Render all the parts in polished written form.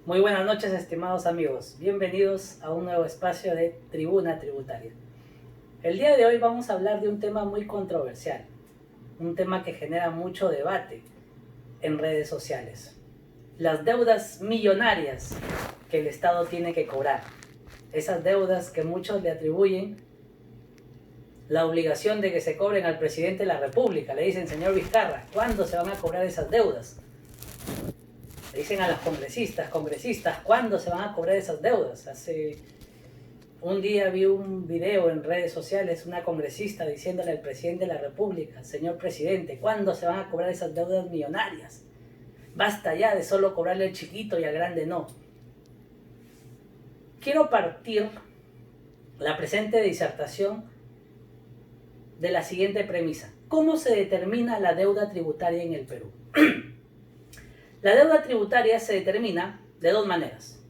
Muy buenas noches, estimados amigos. Bienvenidos a un nuevo espacio de Tribuna Tributaria. El día de hoy vamos a hablar de un tema muy controversial, un tema que genera mucho debate en redes sociales. Las deudas millonarias que el Estado tiene que cobrar. Esas deudas que muchos le atribuyen la obligación de que se cobren al presidente de la República. Le dicen, señor Vizcarra, ¿cuándo se van a cobrar esas deudas? Le dicen a las congresistas, ¿cuándo se van a cobrar esas deudas? Hace un día vi un video en redes sociales, una congresista diciéndole al presidente de la República, señor presidente, ¿cuándo se van a cobrar esas deudas millonarias? Basta ya de solo cobrarle al chiquito y al grande no. Quiero partir la presente disertación de la siguiente premisa. ¿Cómo se determina la deuda tributaria en el Perú? La deuda tributaria se determina de dos maneras.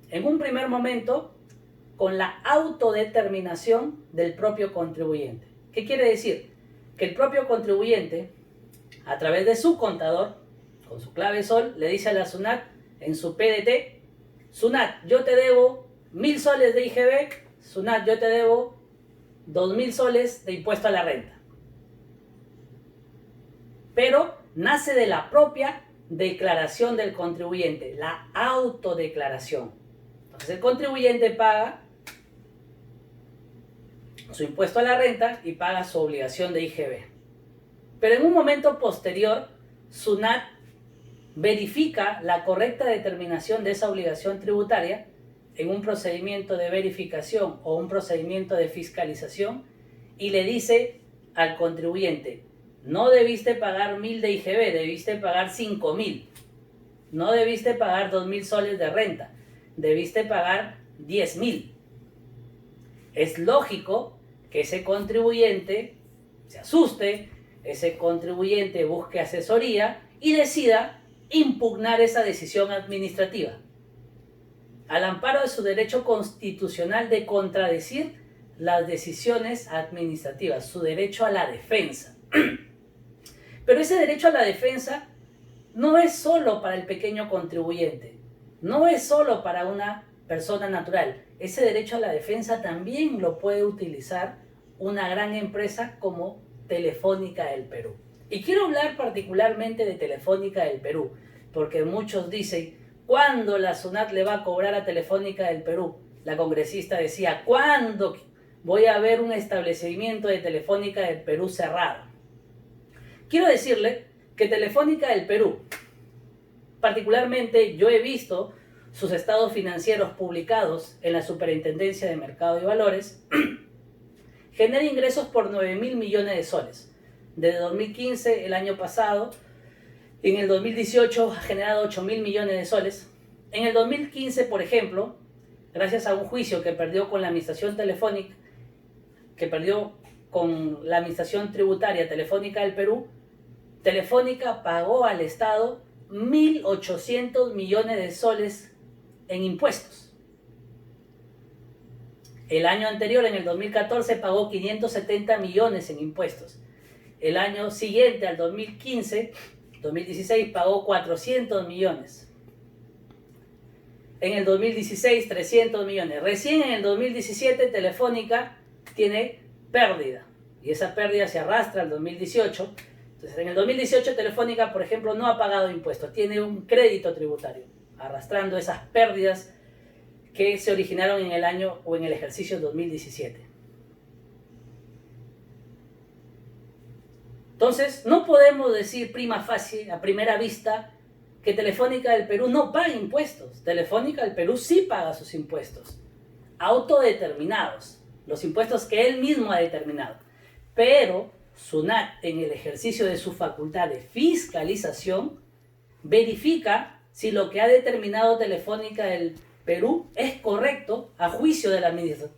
En un primer momento, con la autodeterminación del propio contribuyente. ¿Qué quiere decir? Que el propio contribuyente, a través de su contador, con su clave SOL, le dice a la SUNAT en su PDT, SUNAT, yo te debo 1.000 soles de IGB, SUNAT, yo te debo 2.000 soles de impuesto a la renta. Pero nace de la propia declaración del contribuyente, la autodeclaración. Entonces el contribuyente paga su impuesto a la renta y paga su obligación de IGB. Pero en un momento posterior, SUNAT verifica la correcta determinación de esa obligación tributaria en un procedimiento de verificación o un procedimiento de fiscalización y le dice al contribuyente, no debiste pagar 1.000 de IGB, debiste pagar 5.000. No debiste pagar 2.000 soles de renta, debiste pagar 10.000. Es lógico que ese contribuyente se asuste, ese contribuyente busque asesoría y decida impugnar esa decisión administrativa, al amparo de su derecho constitucional de contradecir las decisiones administrativas, su derecho a la defensa. Pero ese derecho a la defensa no es solo para el pequeño contribuyente, no es solo para una persona natural. Ese derecho a la defensa también lo puede utilizar una gran empresa como Telefónica del Perú. Y quiero hablar particularmente de Telefónica del Perú, porque muchos dicen, ¿cuándo la SUNAT le va a cobrar a Telefónica del Perú? La congresista decía, ¿cuándo voy a ver un establecimiento de Telefónica del Perú cerrado? Quiero decirle que Telefónica del Perú, particularmente yo he visto sus estados financieros publicados en la Superintendencia de Mercado y Valores, genera ingresos por 9.000 millones de soles. Desde 2015, el año pasado, en el 2018 ha generado 8.000 millones de soles. En el 2015, por ejemplo, gracias a un juicio que perdió con la administración telefónica, que perdió con la administración tributaria Telefónica del Perú, Telefónica pagó al Estado 1.800 millones de soles en impuestos. El año anterior, en el 2014, pagó 570 millones en impuestos. El año siguiente, al 2015, 2016, pagó 400 millones. En el 2016, 300 millones. Recién en el 2017, Telefónica tiene pérdida. Y esa pérdida se arrastra al 2018. Entonces, en el 2018, Telefónica, por ejemplo, no ha pagado impuestos. Tiene un crédito tributario, arrastrando esas pérdidas que se originaron en el año o en el ejercicio 2017. Entonces, no podemos decir prima facie, a primera vista, que Telefónica del Perú no paga impuestos. Telefónica del Perú sí paga sus impuestos, autodeterminados, los impuestos que él mismo ha determinado. Pero SUNAT, en el ejercicio de su facultad de fiscalización, verifica si lo que ha determinado Telefónica del Perú es correcto a juicio de la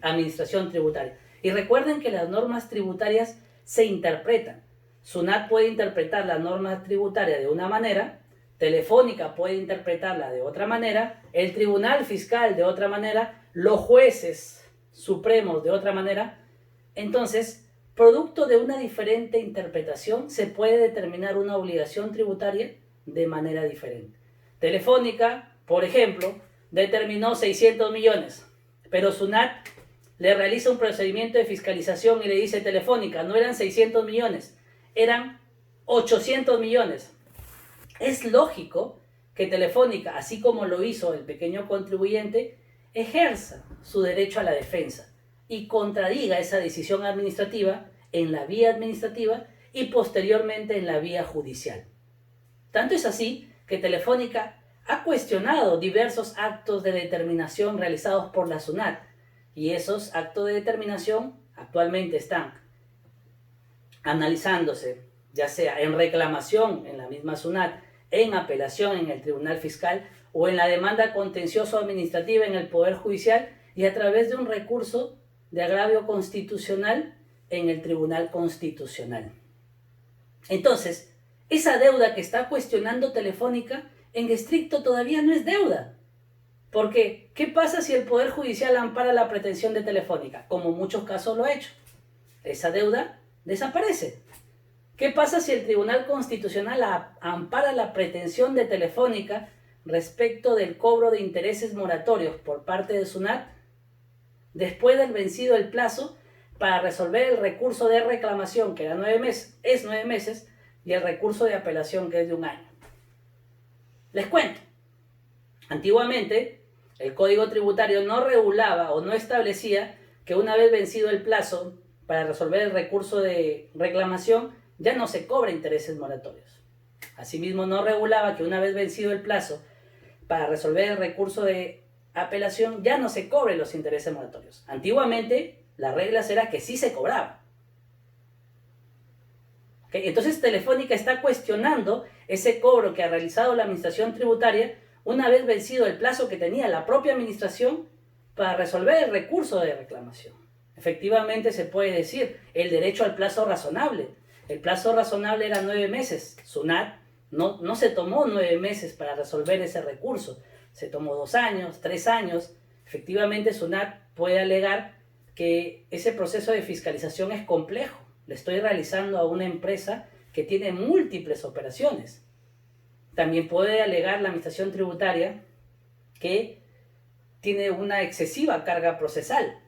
administración tributaria. Y recuerden que las normas tributarias se interpretan. SUNAT puede interpretar la norma tributaria de una manera, Telefónica puede interpretarla de otra manera, el Tribunal Fiscal de otra manera, los jueces supremos de otra manera. Entonces, producto de una diferente interpretación, se puede determinar una obligación tributaria de manera diferente. Telefónica por ejemplo, determinó 600 millones, pero SUNAT le realiza un procedimiento de fiscalización y le dice Telefónica, no eran 600 millones, eran 800 millones. Es lógico que Telefónica, así como lo hizo el pequeño contribuyente, ejerza su derecho a la defensa y contradiga esa decisión administrativa en la vía administrativa y posteriormente en la vía judicial. Tanto es así que Telefónica ha cuestionado diversos actos de determinación realizados por la SUNAT, y esos actos de determinación actualmente están analizándose, ya sea en reclamación en la misma SUNAT, en apelación en el Tribunal Fiscal o en la demanda contencioso-administrativa en el Poder Judicial y a través de un recurso de agravio constitucional en el Tribunal Constitucional. Entonces, esa deuda que está cuestionando Telefónica en estricto todavía no es deuda. Porque, ¿qué pasa si el Poder Judicial ampara la pretensión de Telefónica? Como en muchos casos lo ha hecho. Esa deuda desaparece. ¿Qué pasa si el Tribunal Constitucional ampara la pretensión de Telefónica respecto del cobro de intereses moratorios por parte de SUNAT después del vencido el plazo para resolver el recurso de reclamación, que era 9 meses, y el recurso de apelación, que es de 1 año? Les cuento. Antiguamente, el Código Tributario no regulaba o no establecía que una vez vencido el plazo para resolver el recurso de reclamación, ya no se cobra intereses moratorios. Asimismo, no regulaba que una vez vencido el plazo para resolver el recurso de apelación, ya no se cobren los intereses moratorios. Antiguamente, la regla era que sí se cobraba. ¿Okay? Entonces, Telefónica está cuestionando ese cobro que ha realizado la Administración Tributaria una vez vencido el plazo que tenía la propia Administración para resolver el recurso de reclamación. Efectivamente, se puede decir el derecho al plazo razonable. El plazo razonable era 9 meses. SUNAT no se tomó 9 meses para resolver ese recurso. Se tomó 2 años, 3 años. Efectivamente, SUNAT puede alegar que ese proceso de fiscalización es complejo. Le estoy realizando a una empresa que tiene múltiples operaciones. También puede alegar la Administración Tributaria que tiene una excesiva carga procesal.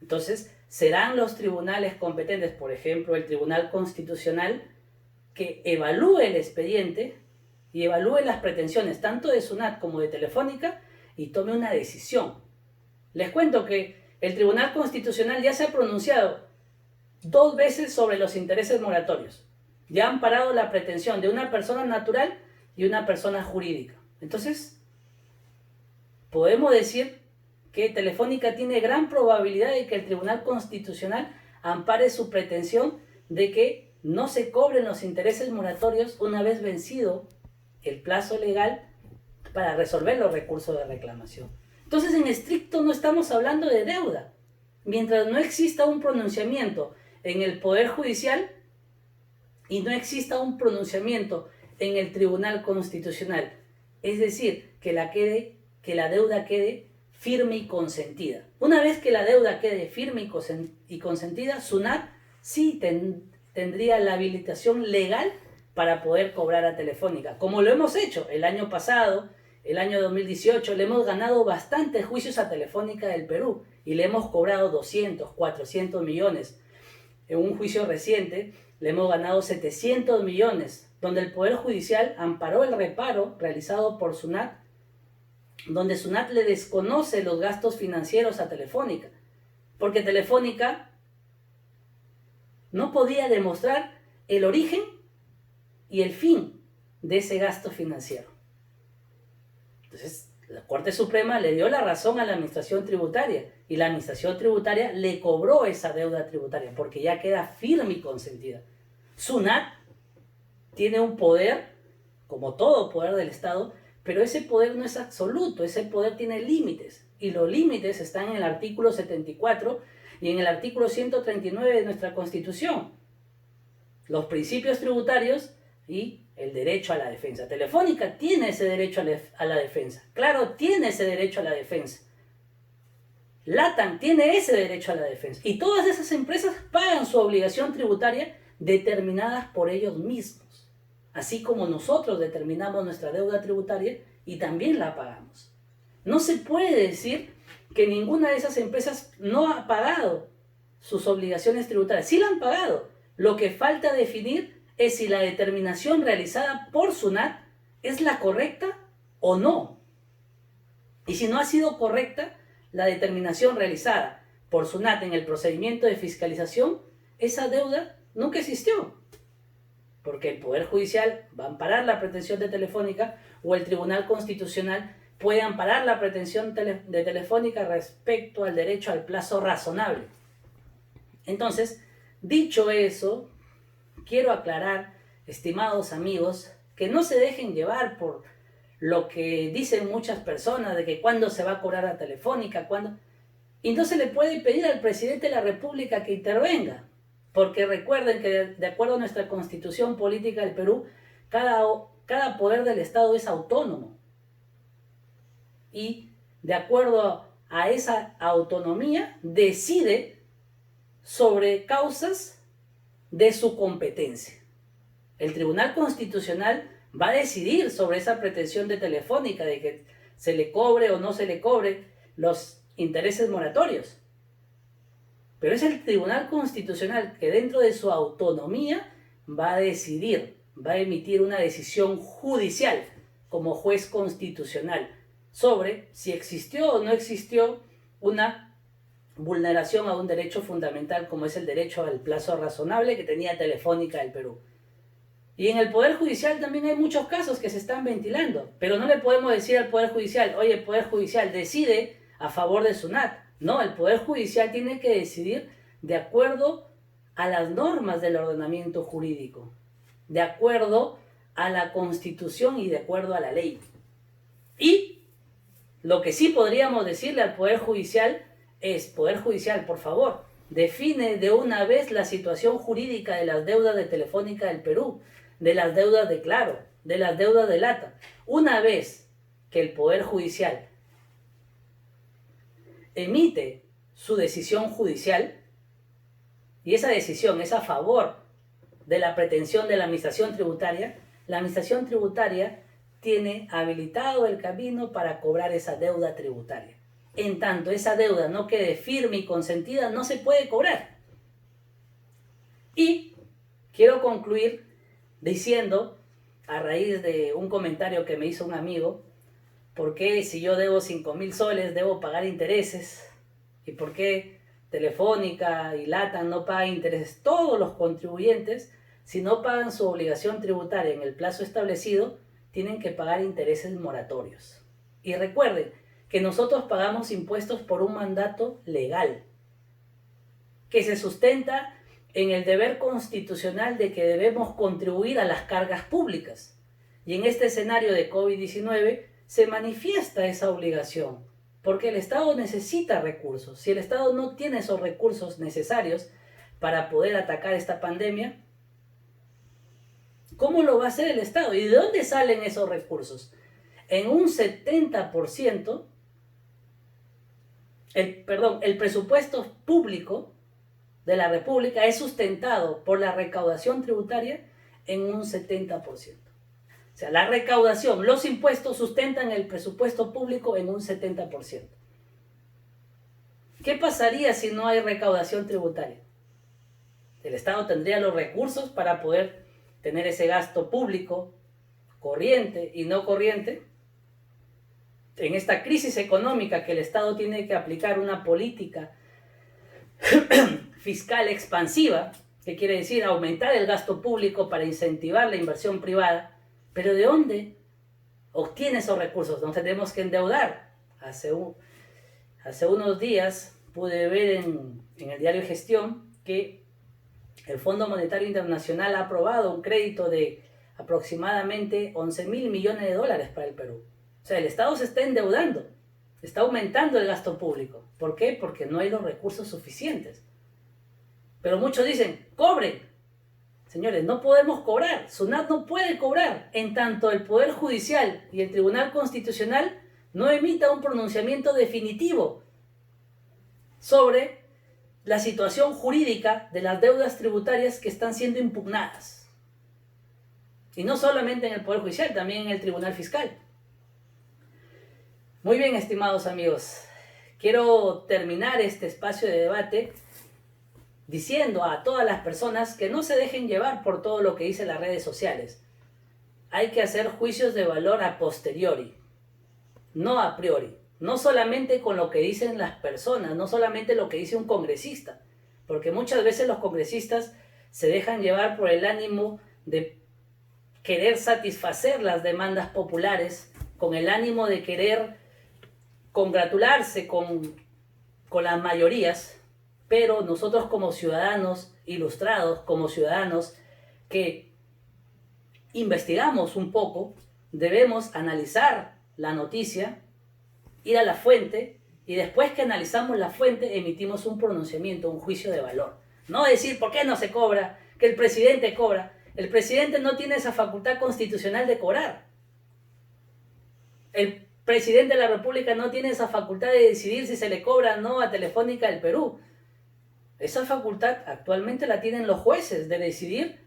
Entonces, serán los tribunales competentes, por ejemplo, el Tribunal Constitucional, que evalúe el expediente y evalúe las pretensiones tanto de SUNAT como de Telefónica y tome una decisión. Les cuento que el Tribunal Constitucional ya se ha pronunciado 2 veces sobre los intereses moratorios. Ya han parado la pretensión de una persona natural y una persona jurídica. Entonces, podemos decir que Telefónica tiene gran probabilidad de que el Tribunal Constitucional ampare su pretensión de que no se cobren los intereses moratorios una vez vencido el plazo legal para resolver los recursos de reclamación. Entonces, en estricto no estamos hablando de deuda. Mientras no exista un pronunciamiento en el Poder Judicial y no exista un pronunciamiento en el Tribunal Constitucional, es decir, que la deuda quede firme y consentida. Una vez que la deuda quede firme y consentida, SUNAT sí tendría la habilitación legal para poder cobrar a Telefónica, como lo hemos hecho el año pasado, el año 2018, le hemos ganado bastantes juicios a Telefónica del Perú y le hemos cobrado 200, 400 millones. En un juicio reciente le hemos ganado 700 millones, donde el Poder Judicial amparó el reparo realizado por SUNAT, donde SUNAT le desconoce los gastos financieros a Telefónica, porque Telefónica no podía demostrar el origen y el fin de ese gasto financiero. Entonces, la Corte Suprema le dio la razón a la Administración Tributaria y la Administración Tributaria le cobró esa deuda tributaria porque ya queda firme y consentida. SUNAT tiene un poder, como todo poder del Estado, pero ese poder no es absoluto, ese poder tiene límites y los límites están en el artículo 74 y en el artículo 139 de nuestra Constitución. Los principios tributarios y el derecho a la defensa. Telefónica tiene ese derecho a la defensa. Claro, tiene ese derecho a la defensa. LATAM tiene ese derecho a la defensa. Y todas esas empresas pagan su obligación tributaria determinadas por ellos mismos. Así como nosotros determinamos nuestra deuda tributaria y también la pagamos. No se puede decir que ninguna de esas empresas no ha pagado sus obligaciones tributarias. Sí la han pagado. Lo que falta definir es si la determinación realizada por SUNAT es la correcta o no. Y si no ha sido correcta la determinación realizada por SUNAT en el procedimiento de fiscalización, esa deuda nunca existió. Porque el Poder Judicial va a amparar la pretensión de Telefónica o el Tribunal Constitucional puede amparar la pretensión de Telefónica respecto al derecho al plazo razonable. Entonces, dicho eso, quiero aclarar, estimados amigos, que no se dejen llevar por lo que dicen muchas personas de que cuándo se va a cobrar a Telefónica, cuándo. Y no se le puede pedir al presidente de la República que intervenga, porque recuerden que de acuerdo a nuestra Constitución Política del Perú, cada poder del Estado es autónomo. Y de acuerdo a esa autonomía, decide sobre causas de su competencia. El Tribunal Constitucional va a decidir sobre esa pretensión de Telefónica de que se le cobre o no se le cobre los intereses moratorios. Pero es el Tribunal Constitucional que dentro de su autonomía va a decidir, va a emitir una decisión judicial como juez constitucional sobre si existió o no existió una vulneración a un derecho fundamental como es el derecho al plazo razonable que tenía Telefónica del Perú. Y en el Poder Judicial también hay muchos casos que se están ventilando, pero no le podemos decir al Poder Judicial, oye, Poder Judicial, decide a favor de SUNAT. No, el Poder Judicial tiene que decidir de acuerdo a las normas del ordenamiento jurídico, de acuerdo a la Constitución y de acuerdo a la ley. Y lo que sí podríamos decirle al Poder Judicial es, Poder Judicial, por favor, define de una vez la situación jurídica de las deudas de Telefónica del Perú, de las deudas de Claro, de las deudas de Lata. Una vez que el Poder Judicial emite su decisión judicial, y esa decisión es a favor de la pretensión de la Administración Tributaria tiene habilitado el camino para cobrar esa deuda tributaria. En tanto esa deuda no quede firme y consentida, no se puede cobrar. Y quiero concluir diciendo, a raíz de un comentario que me hizo un amigo, ¿por qué si yo debo 5.000 soles debo pagar intereses? ¿Y por qué Telefónica y LATAM no pagan intereses? Todos los contribuyentes, si no pagan su obligación tributaria en el plazo establecido, tienen que pagar intereses moratorios. Y recuerden que nosotros pagamos impuestos por un mandato legal, que se sustenta en el deber constitucional de que debemos contribuir a las cargas públicas. Y en este escenario de COVID-19 se manifiesta esa obligación, porque el Estado necesita recursos. Si el Estado no tiene esos recursos necesarios para poder atacar esta pandemia, ¿cómo lo va a hacer el Estado? ¿Y de dónde salen esos recursos? En un 70%, el presupuesto público de la República es sustentado por la recaudación tributaria en un 70%. O sea, la recaudación, los impuestos sustentan el presupuesto público en un 70%. ¿Qué pasaría si no hay recaudación tributaria? El Estado tendría los recursos para poder tener ese gasto público, corriente y no corriente. En esta crisis económica que el Estado tiene que aplicar una política fiscal expansiva, que quiere decir aumentar el gasto público para incentivar la inversión privada. Pero ¿de dónde obtiene esos recursos? Nos tenemos que endeudar. Hace unos días pude ver en el diario Gestión que el Fondo Monetario Internacional ha aprobado un crédito de aproximadamente 11.000 millones de dólares para el Perú. O sea, el Estado se está endeudando, está aumentando el gasto público. ¿Por qué? Porque no hay los recursos suficientes. Pero muchos dicen, cobren. Señores, no podemos cobrar. SUNAT no puede cobrar en tanto el Poder Judicial y el Tribunal Constitucional no emita un pronunciamiento definitivo sobre la situación jurídica de las deudas tributarias que están siendo impugnadas. Y no solamente en el Poder Judicial, también en el Tribunal Fiscal. Muy bien, estimados amigos. Quiero terminar este espacio de debate diciendo a todas las personas que no se dejen llevar por todo lo que dicen las redes sociales. Hay que hacer juicios de valor a posteriori, no a priori. No solamente con lo que dicen las personas, no solamente lo que dice un congresista, porque muchas veces los congresistas se dejan llevar por el ánimo de querer satisfacer las demandas populares, con el ánimo de querer congratularse con las mayorías, pero nosotros como ciudadanos ilustrados, como ciudadanos que investigamos un poco, debemos analizar la noticia, ir a la fuente y después que analizamos la fuente emitimos un pronunciamiento, un juicio de valor. No decir por qué no se cobra, que el presidente cobra. El presidente no tiene esa facultad constitucional de cobrar. El presidente de la República no tiene esa facultad de decidir si se le cobra o no a Telefónica del Perú. Esa facultad actualmente la tienen los jueces de decidir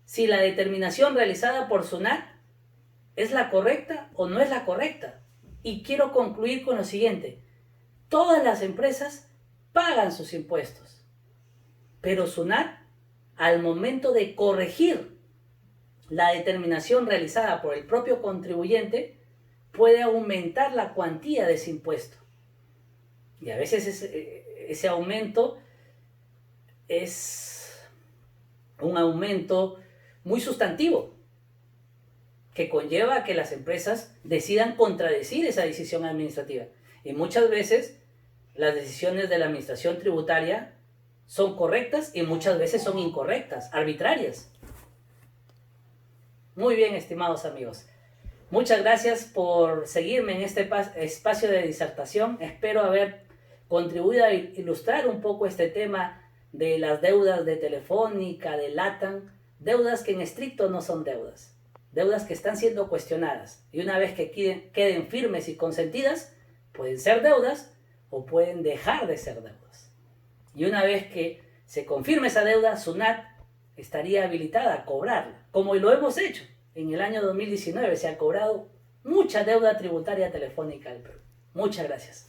si la determinación realizada por SUNAT es la correcta o no es la correcta. Y quiero concluir con lo siguiente. Todas las empresas pagan sus impuestos, pero SUNAT, al momento de corregir la determinación realizada por el propio contribuyente, puede aumentar la cuantía de ese impuesto. Y a veces ese aumento es un aumento muy sustantivo, que conlleva a que las empresas decidan contradecir esa decisión administrativa. Y muchas veces las decisiones de la administración tributaria son correctas y muchas veces son incorrectas, arbitrarias. Muy bien, estimados amigos. Muchas gracias por seguirme en este espacio de disertación. Espero haber contribuido a ilustrar un poco este tema de las deudas de Telefónica, de LATAM, deudas que en estricto no son deudas. Deudas que están siendo cuestionadas y una vez que queden firmes y consentidas, pueden ser deudas o pueden dejar de ser deudas. Y una vez que se confirme esa deuda, SUNAT estaría habilitada a cobrarla, como lo hemos hecho. En el año 2019 se ha cobrado mucha deuda tributaria telefónica del Perú. Muchas gracias.